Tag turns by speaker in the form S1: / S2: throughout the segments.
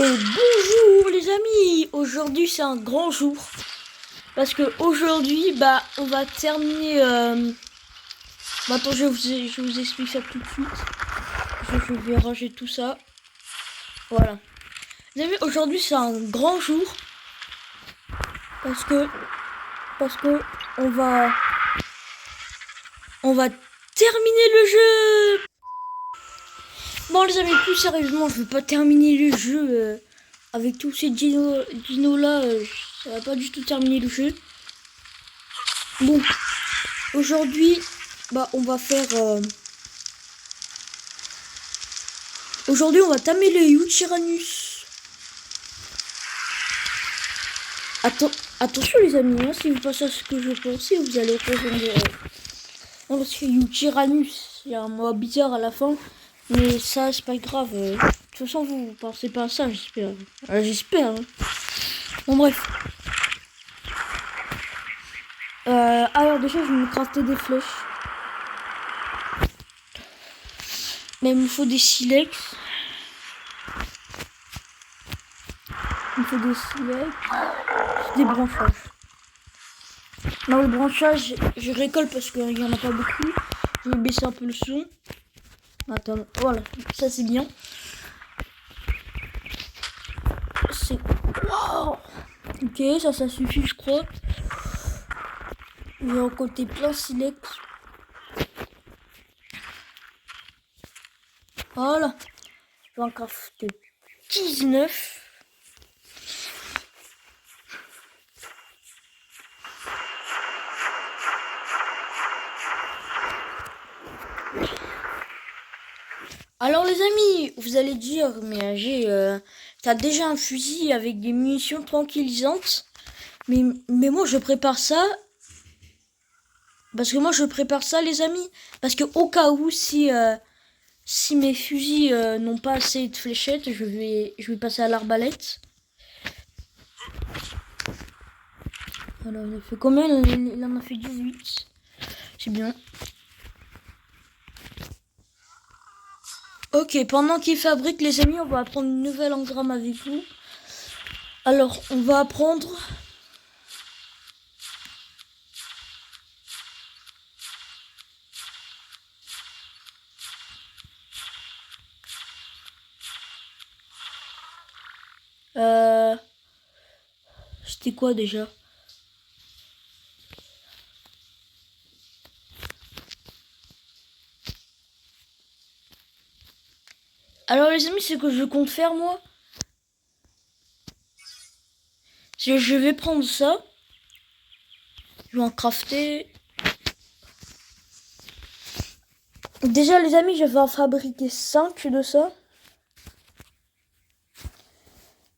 S1: Et bonjour les amis, aujourd'hui c'est un grand jour parce que aujourd'hui on va terminer. Attends, je vous explique ça tout de suite. Je vais ranger tout ça. Voilà. Vous avez vu, aujourd'hui c'est un grand jour parce que on va terminer le jeu. Bon les amis, plus sérieusement, je veux pas terminer le jeu avec tous ces dinos là. Ça va pas du tout terminer le jeu. Bon, aujourd'hui, on va faire. Aujourd'hui, on va tamer le Yuchiranus. Attention les amis, hein, si vous passez à ce que je pensais, vous allez rejoindre. Non, parce que Yuchiranus, il y a un mot bizarre à la fin. Mais ça, c'est pas grave. De toute façon, vous pensez pas à ça, j'espère. J'espère. Hein. Bon, bref. Alors, déjà, je vais me crafter des flèches. Mais il me faut des silex. Il me faut des silex. Des branchages. Non, le branchage, je récolte parce qu'il n'y en a pas beaucoup. Je vais baisser un peu le son. Attends, voilà, ça c'est bien. C'est... Wow. Ok, ça suffit, je crois. Je vais récolter plein silex. Voilà. Je vais en crafter 19. Alors les amis, vous allez dire, mais t'as déjà un fusil avec des munitions tranquillisantes. Mais moi je prépare ça. Parce que moi je prépare ça les amis. Parce que au cas où si mes fusils n'ont pas assez de fléchettes, je vais passer à l'arbalète. Alors il a fait combien? Il en a fait 18. C'est bien. Ok, pendant qu'il fabrique les amis, on va apprendre une nouvelle engramme avec vous. Alors on va apprendre... C'était quoi déjà? Alors les amis, c'est que je compte faire moi. Je vais prendre ça. Je vais en crafter. Déjà les amis, je vais en fabriquer 5 de ça.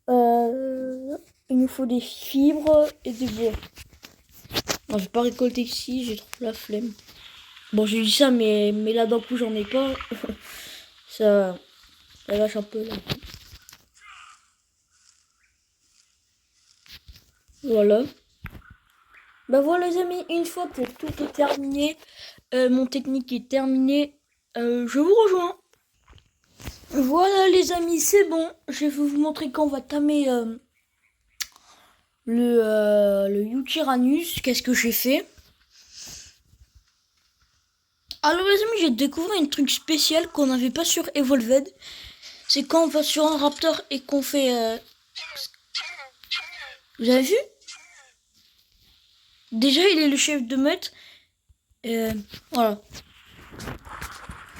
S1: Il nous faut des fibres et des bois. Non, je vais pas récolter ici, j'ai trop la flemme. Bon, j'ai dit ça, mais là d'un coup j'en ai pas. ça lâche un peu là. Voilà. Voilà les amis, une fois que tout est terminé, mon technique est terminé, je vous rejoins. Voilà les amis, c'est bon. Je vais vous montrer quand on va tamer le Yuchiranus. Qu'est-ce que j'ai fait? Alors les amis, j'ai découvert un truc spécial qu'on n'avait pas sur Evolved. C'est quand on va sur un raptor et qu'on fait... Vous avez vu? Déjà, il est le chef de meute. Voilà.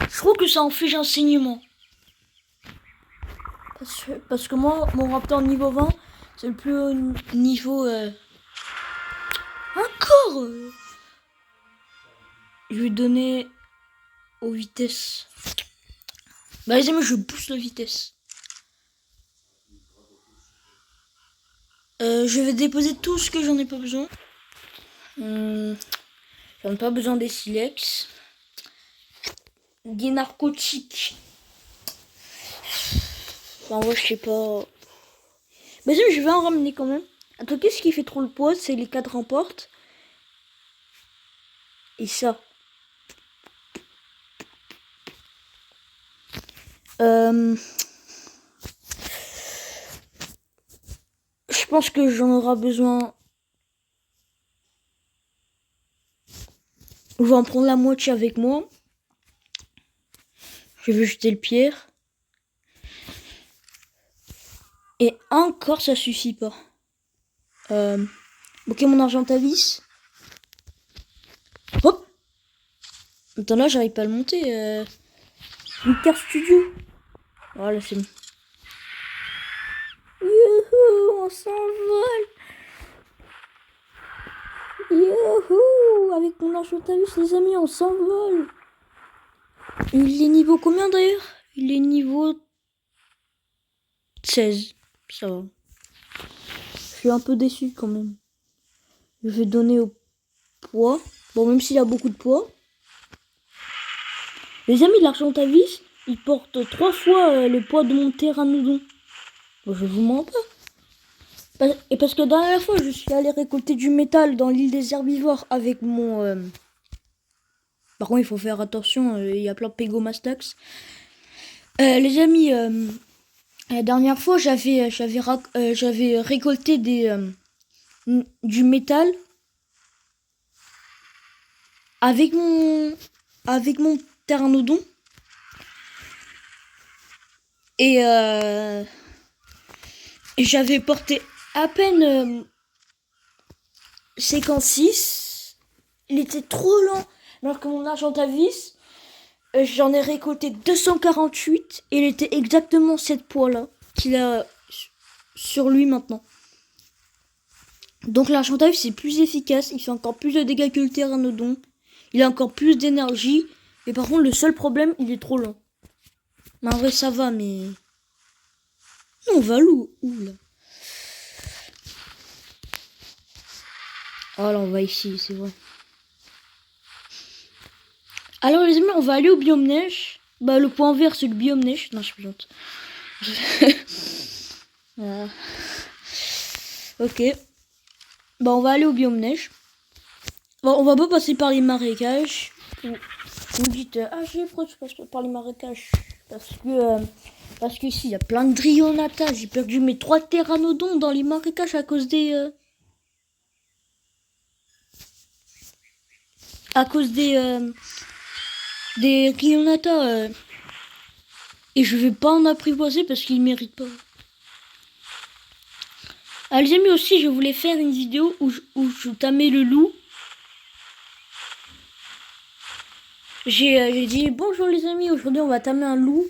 S1: Je trouve que ça inflige un saignement. Parce que moi, mon raptor niveau 20, c'est le plus haut niveau... Encore Je vais donner aux vitesses. Les amis, je pousse la vitesse. Je vais déposer tout ce que j'en ai pas besoin. J'en ai pas besoin des silex. Des narcotiques. En vrai, je sais pas. Mais je vais en ramener quand même. Attends, qu'est-ce qui fait trop le poids? C'est les 4 porte. Et ça. Je pense que j'en aurai besoin. Je vais en prendre la moitié avec moi. Je vais jeter le pierre. Et encore, ça suffit pas. Ok, mon argent à vis. Hop. Attends, là, j'arrive pas à le monter. Winter Studio. Voilà, c'est bon. Youhou, on s'envole. Youhou, avec mon argent à vis, les amis, on s'envole. Il est niveau combien d'ailleurs? Il est niveau 16. Ça va. Je suis un peu déçu quand même. Je vais donner au poids. Bon, même s'il a beaucoup de poids. Les amis, l'argent à vis, il porte 3 fois le poids de mon pteranodon. Bon, je vous mens pas. Et parce que la dernière fois, je suis allé récolter du métal dans l'île des herbivores avec mon... Par contre, il faut faire attention, il y a plein de pégomastax. Les amis, la dernière fois, j'avais récolté du métal avec mon pteranodon. Et j'avais porté à peine 56. Il était trop lent. Alors que mon argent à vis, j'en ai récolté 248. Et il était exactement cette poids-là qu'il a sur lui maintenant. Donc l'argent à vis, c'est plus efficace. Il fait encore plus de dégâts que le pteranodon. Il a encore plus d'énergie. Mais par contre, le seul problème, il est trop lent. Mais en vrai, ça va, mais... Non, on va où là? Ah là, on va ici, c'est vrai. Alors les amis, on va aller au biome neige. Bah le point vert, c'est le biome neige. Non, je plaisante. Voilà. Ok. Bah on va aller au biome neige. Bon, on va pas passer par les marécages. Vous dites, ah j'ai pourquoi tu passes par les marécages? Parce que ici, il y a plein de Drionata. J'ai perdu mes 3 pteranodons dans les marécages à cause des... des Drionata. Et je vais pas en apprivoiser parce qu'ils méritent pas. Ah, les amis, aussi, je voulais faire une vidéo où je tamais le loup. J'ai dit, bonjour les amis, aujourd'hui on va tamer un loup.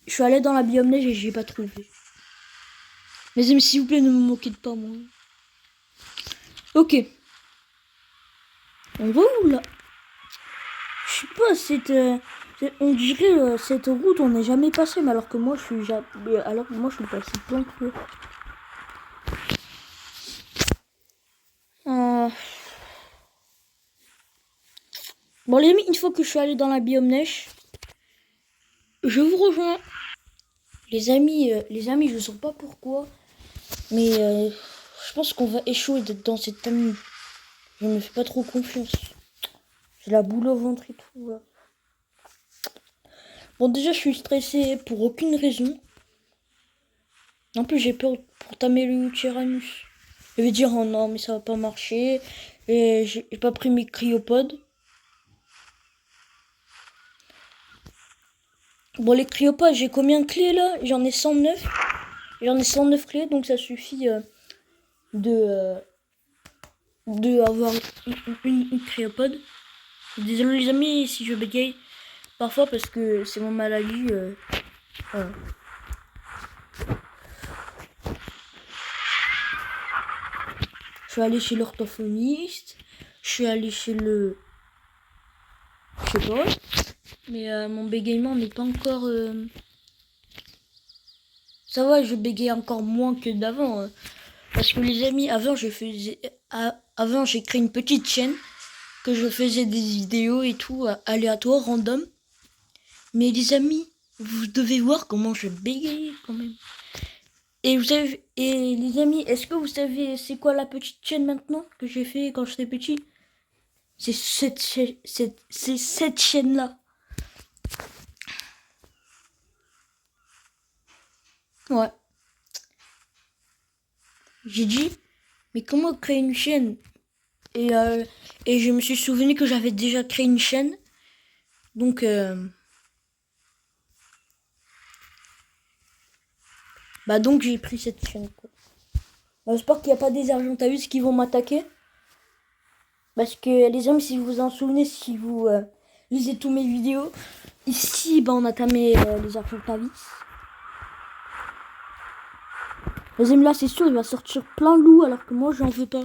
S1: Je suis allé dans la biome neige et j'ai pas trouvé. Les amis, s'il vous plaît, ne me moquez de pas, moi. Ok. On va où, là? Je sais pas, on dirait cette route, on n'est jamais passé, mais alors que moi, je suis passé plein de fois. Bon, les amis, une fois que je suis allé dans la biome neige, je vous rejoins. Les amis, je sais pas pourquoi, mais je pense qu'on va échouer dans cette amie. Je me fais pas trop confiance. J'ai la boule au ventre et tout. Là. Bon, déjà, je suis stressé pour aucune raison. En plus, j'ai peur pour tamer le Tyrannus. Je vais dire, oh non, mais ça va pas marcher. Et j'ai pas pris mes cryopodes. Bon, les cryopodes, j'ai combien de clés là? J'en ai 109. J'en ai 109 clés, donc ça suffit de avoir une cryopode. Désolé les amis si je bégaye parfois parce que c'est mon maladie. Voilà. Je suis allé chez l'orthophoniste. Je suis allé chez le... Je sais pas. Mais mon bégaiement n'est pas encore... Ça va, je bégaye encore moins que d'avant. Parce que les amis, avant j'ai créé une petite chaîne que je faisais des vidéos et tout, aléatoires, random. Mais les amis, vous devez voir comment je bégaye quand même. Et les amis, est-ce que vous savez c'est quoi la petite chaîne maintenant que j'ai fait quand j'étais petit? C'est cette chaîne-là. Ouais. j'ai dit, mais comment créer une chaîne? Et je me suis souvenu que j'avais déjà créé une chaîne. Donc, donc j'ai pris cette chaîne, quoi. J'espère qu'il n'y a pas des Argentavis qui vont m'attaquer. Parce que les amis, si vous vous en souvenez, si vous lisez tous mes vidéos, ici, on a tamé les Argentavis. Les amis, là, c'est sûr, il va sortir plein de loups, alors que moi, j'en veux pas.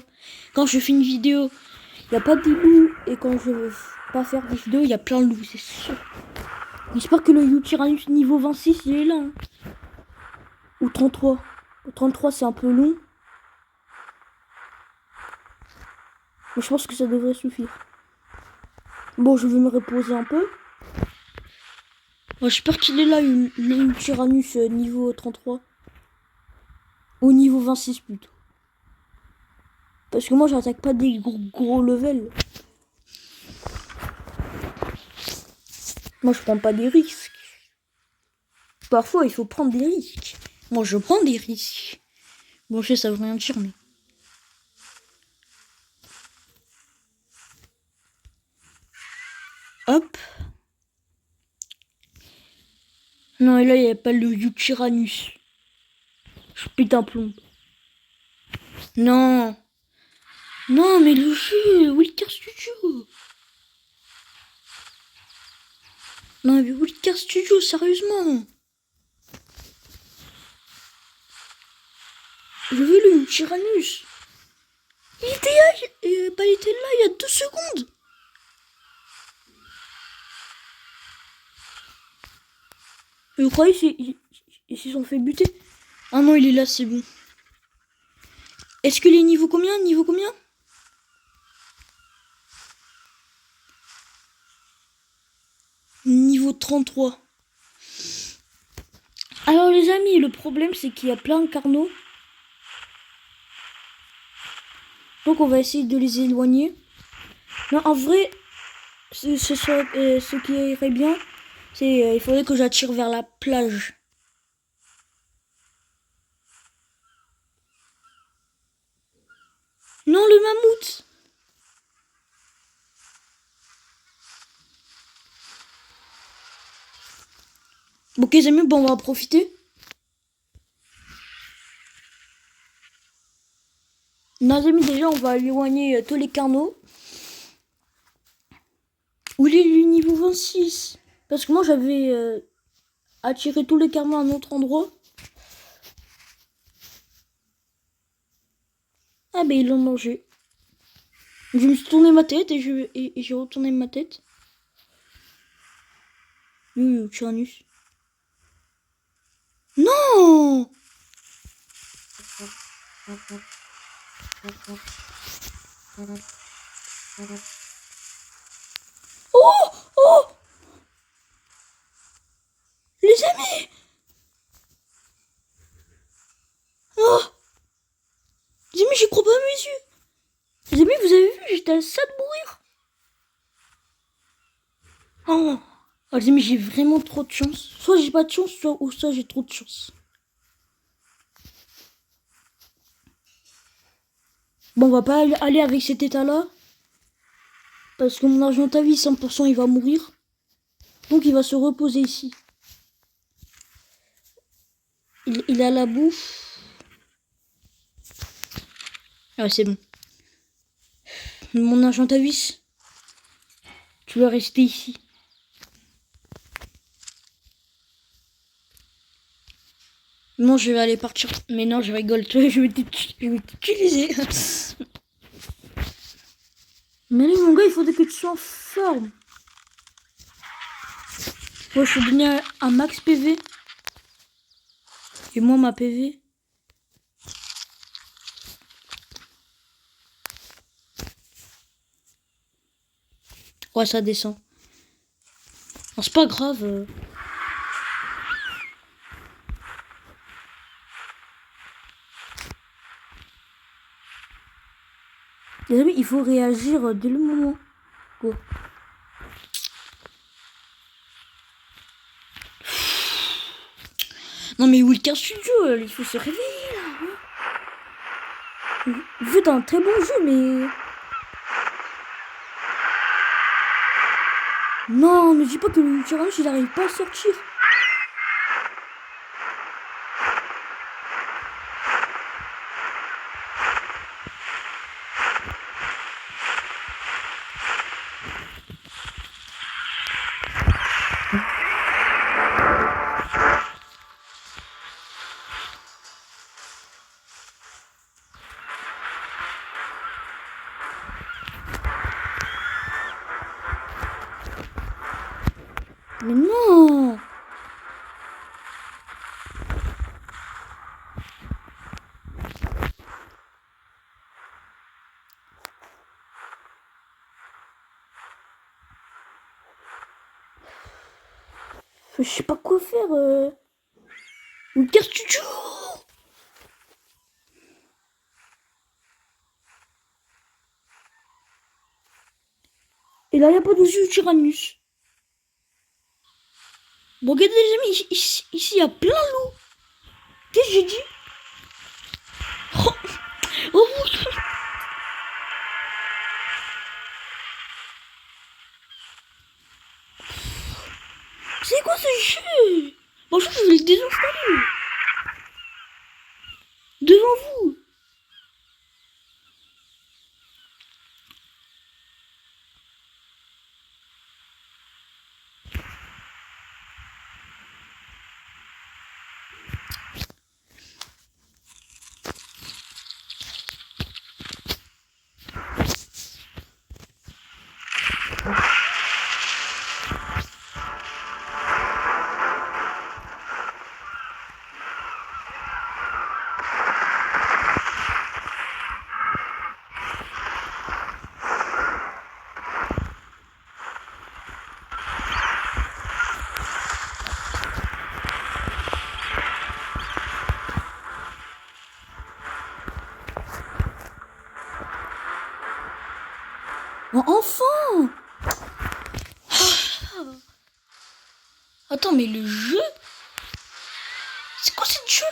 S1: Quand je fais une vidéo, il n'y a pas de loups. Et quand je veux pas faire des vidéos, il y a plein de loups, c'est sûr. J'espère que le Yutyrannus niveau 26, il est là. Hein. Ou 33. Le 33, c'est un peu long. Mais je pense que ça devrait suffire. Bon, je vais me reposer un peu. J'espère qu'il est là, le Yutyrannus niveau 33. Au niveau 26 plutôt. Parce que moi, j'attaque pas des gros levels. Moi, je prends pas des risques. Parfois, il faut prendre des risques. Moi, je prends des risques. Bon, je sais, ça veut rien dire, mais... Hop. Non, et là, il n'y a pas le Yutyrannus. Je pète un plomb. Non. Non, mais le jeu, Wildcard Studio. Non, mais Wildcard Studio, sérieusement. Je veux le Yutyrannus. Il était là, il était là il y a 2 secondes. Je croyais qu'ils se sont fait buter. Ah non, il est là, c'est bon. Est-ce que les niveaux combien? Niveau combien? Niveau 33. Alors les amis, le problème c'est qu'il y a plein de carnaux. Donc on va essayer de les éloigner. Non, en vrai, ce qui irait bien, c'est il faudrait que j'attire vers la plage. Non, le mammouth. Ok les amis, on va en profiter. Non les amis, déjà on va éloigner tous les carnaux. Où il est le niveau 26? Parce que moi j'avais attiré tous les carnaux à un autre endroit. Ah ben ils l'ont mangé. Je me suis tourné ma tête et j'ai retourné ma tête. Tyrannus. Non! Oh! Oh! Les amis! Oh! Les amis, j'y crois pas à mes yeux! Les amis, vous avez vu, j'étais à ça de mourir! Oh! Oh les amis, j'ai vraiment trop de chance. Soit j'ai pas de chance, soit j'ai trop de chance. Bon, on va pas aller avec cet état-là. Parce que mon Argentavis, 100%, il va mourir. Donc il va se reposer ici. Il a la bouffe. Ah, c'est bon. Mon Argentavis, tu vas rester ici. Non, je vais aller partir. Mais non, je rigole. Je vais t'utiliser. Mais allez, mon gars, il faudrait que tu sois en forme. Moi, je suis donné un max PV. Et moi, ma PV. Ouais, ça descend. Non, c'est pas grave. Les amis, il faut réagir dès le moment. Go. Non mais Wildcard Studio, il faut se réveiller là. Vous êtes un très bon jeu, mais... Non, ne dis pas que le Tyrannus, il arrive pas à sortir. Mais non! Je sais pas quoi faire. Winter Studio! Et là, il n'y a pas de Tyrannus. Bon, regardez les amis, ici, il y a plein d'eau. Qu'est-ce que j'ai dit? Oh, oh, c'est quoi ce jeu? Bon, je vais le désinstaller. Devant vous. Oh, enfin! Attends, mais le jeu? C'est quoi ce jeu?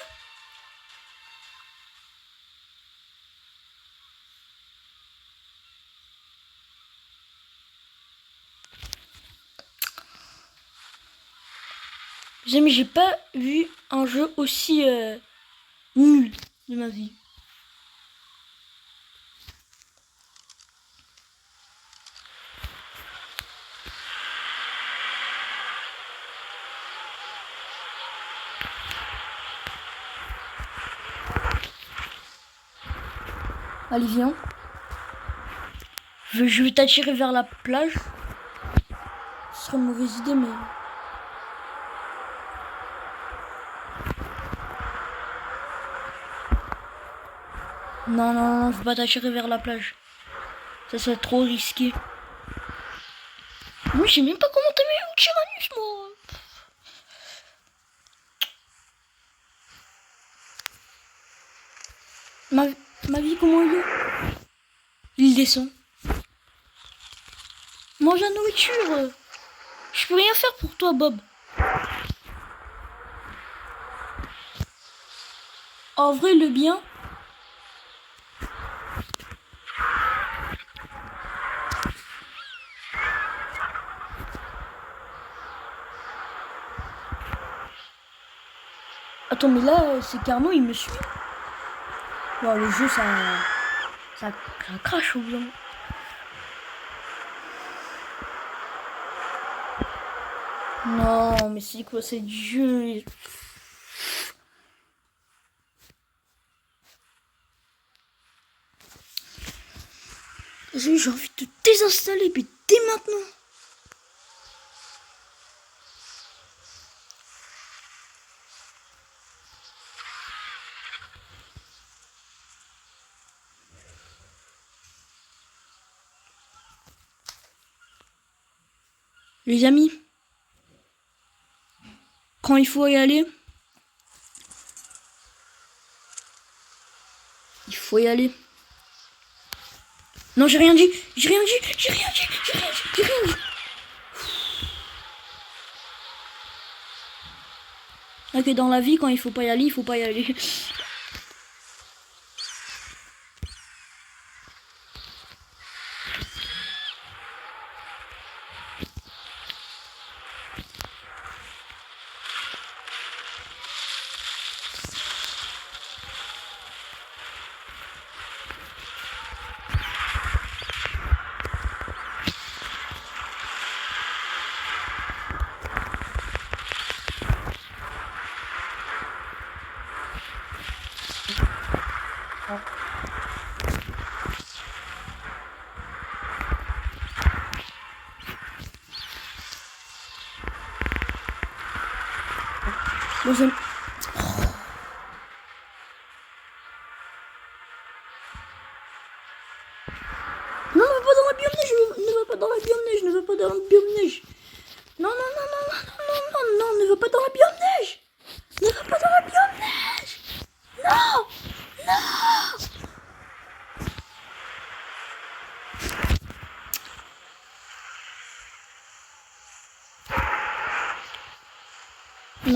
S1: Les amis, j'ai pas vu un jeu aussi nul de ma vie. Allez, viens. Je vais t'attirer vers la plage. Ce serait une mauvaise idée, mais... Non, non, non, je vais pas t'attirer vers la plage. Ça serait trop risqué. Moi, je sais même pas comment t'as mis au Tyrannus, moi. Ma vie, comment il est? Il descend. Mange la nourriture. Je peux rien faire pour toi, Bob. En vrai, le bien... Attends, mais là, c'est Carnot, il me suit. Wow, le jeu, ça crache au bout d'un moment. Non, mais c'est quoi ce jeu? J'ai envie de te désinstaller, mais dès maintenant. Les amis, quand il faut y aller, il faut y aller. Non, j'ai rien dit, j'ai rien dit, j'ai rien dit, j'ai rien dit, j'ai rien dit. Ok, dans la vie, quand il faut pas y aller, il faut pas y aller. Bon, j'aime... Non, ne va pas dans la biome neige, ne va pas dans la biome neige, ne va pas dans la biome neige. Non, non, non, non, non, non, non, non, non, ne va pas dans la biome neige. Ne va pas dans la biome neige. Non, non.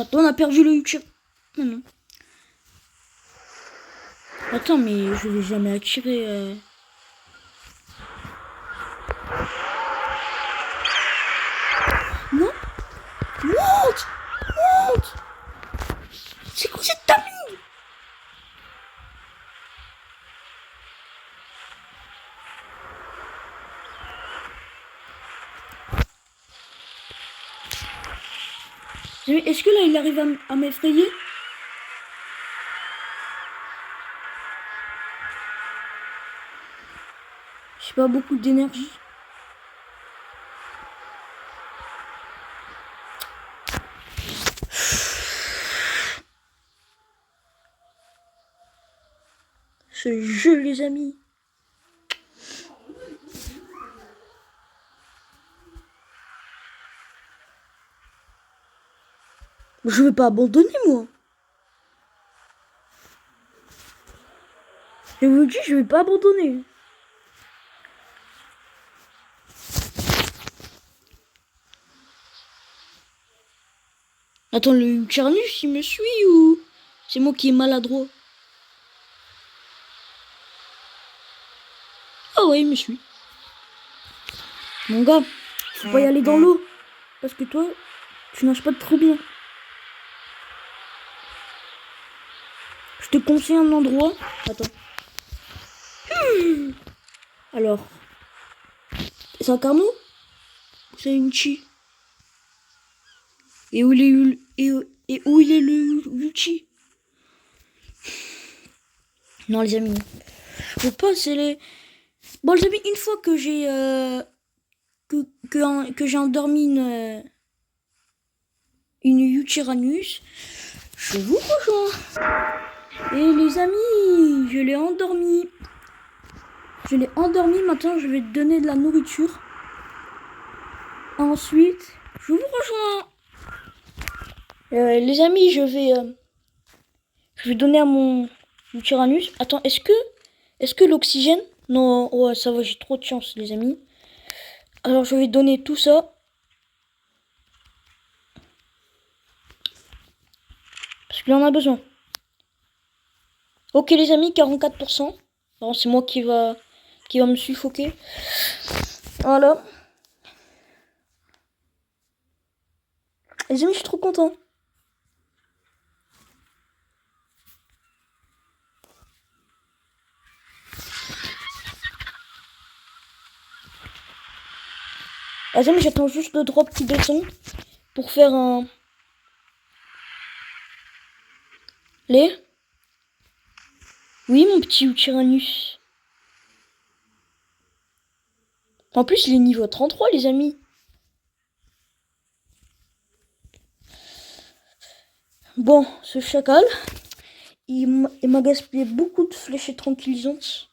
S1: Attends, on a perdu le YouTube. Non, non. Attends, mais je vais jamais attirer... Non. Monte. Monte. C'est quoi cette timing? Est-ce que là, il arrive à m'effrayer? J'ai pas beaucoup d'énergie. Ce jeu, les amis. Je vais pas abandonner, moi. Je vous dis, je vais pas abandonner. Attends, le Tyrannus, il me suit ou c'est moi qui est maladroit? Ah ouais, il me suit. Mon gars, faut pas y aller dans l'eau. Parce que toi, tu nages pas trop bien. Je te conseille un endroit. Attends. Alors. C'est un carnot? C'est une chi. Et où il est, et où il est le Yuchi? Non, les amis. Je veux pas, c'est les... Bon, les amis, une fois que j'ai... que j'ai endormi une Yuchiranus, je vous rejoins. Et les amis, je l'ai endormi. Je l'ai endormi, maintenant je vais te donner de la nourriture. Ensuite, je vous rejoins. Les amis, je vais donner à mon Tyrannus. Attends, est-ce que l'oxygène? Non, ouais, ça va, j'ai trop de chance, les amis. Alors, je vais donner tout ça. Parce qu'il en a besoin. Ok, les amis, 44%. Alors, c'est moi qui va me suffoquer. Voilà. Les amis, je suis trop content. Les amis, j'attends juste le drop qui descend pour faire un lait. Oui, mon petit Tyrannus. En plus, il est niveau 33, les amis. Bon, ce chacal, il m'a gaspillé beaucoup de flèches tranquillisantes.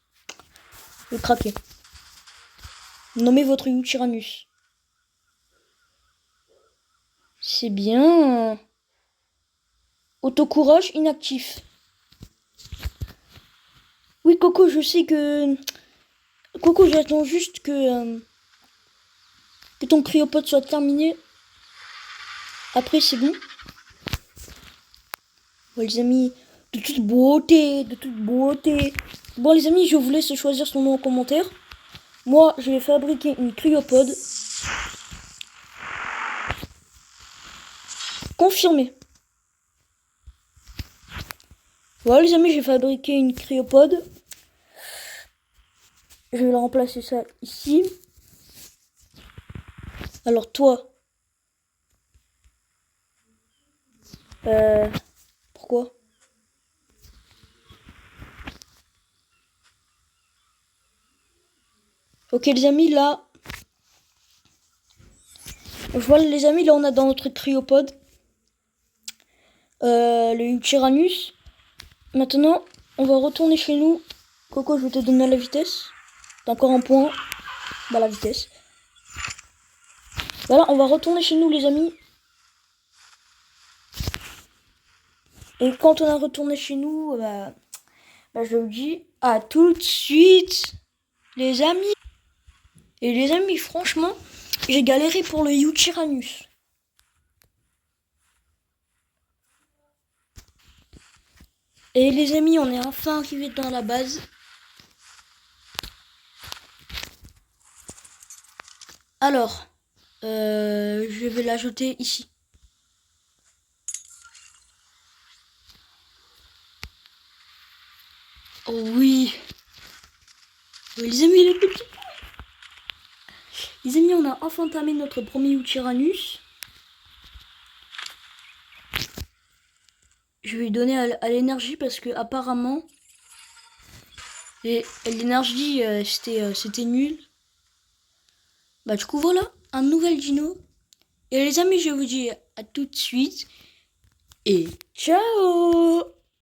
S1: Je vais craquer. Nommez votre Tyrannus. C'est bien. Autocourage inactif. Oui, Coco, je sais que... Coco, j'attends juste que ton cryopode soit terminé. Après, c'est bon. Bon, les amis, de toute beauté, de toute beauté. Bon, les amis, je vous laisse choisir son nom en commentaire. Moi, je vais fabriquer une cryopode. Confirmé. Voilà, les amis, j'ai fabriqué une cryopode. Je vais la remplacer ça ici. Alors, toi. Pourquoi? Ok les amis, là... Voilà les amis, là on a dans notre cryopode le Tyrannus. Maintenant, on va retourner chez nous. Coco, je vais te donner la vitesse. T'as encore un point. Bah la vitesse. Voilà, on va retourner chez nous les amis. Et quand on a retourné chez nous, je vous dis à tout de suite les amis. Et les amis, franchement, j'ai galéré pour le Tyrannus. Et les amis, on est enfin arrivé dans la base. Alors, je vais l'ajouter ici. Oh oui. Les amis, il est petit. Les amis, on a enfin entamé notre premier Tyrannus. Je vais lui donner à l'énergie parce que apparemment l'énergie c'était nul. Bah du coup voilà, un nouvel dino. Et les amis, je vous dis à tout de suite et ciao.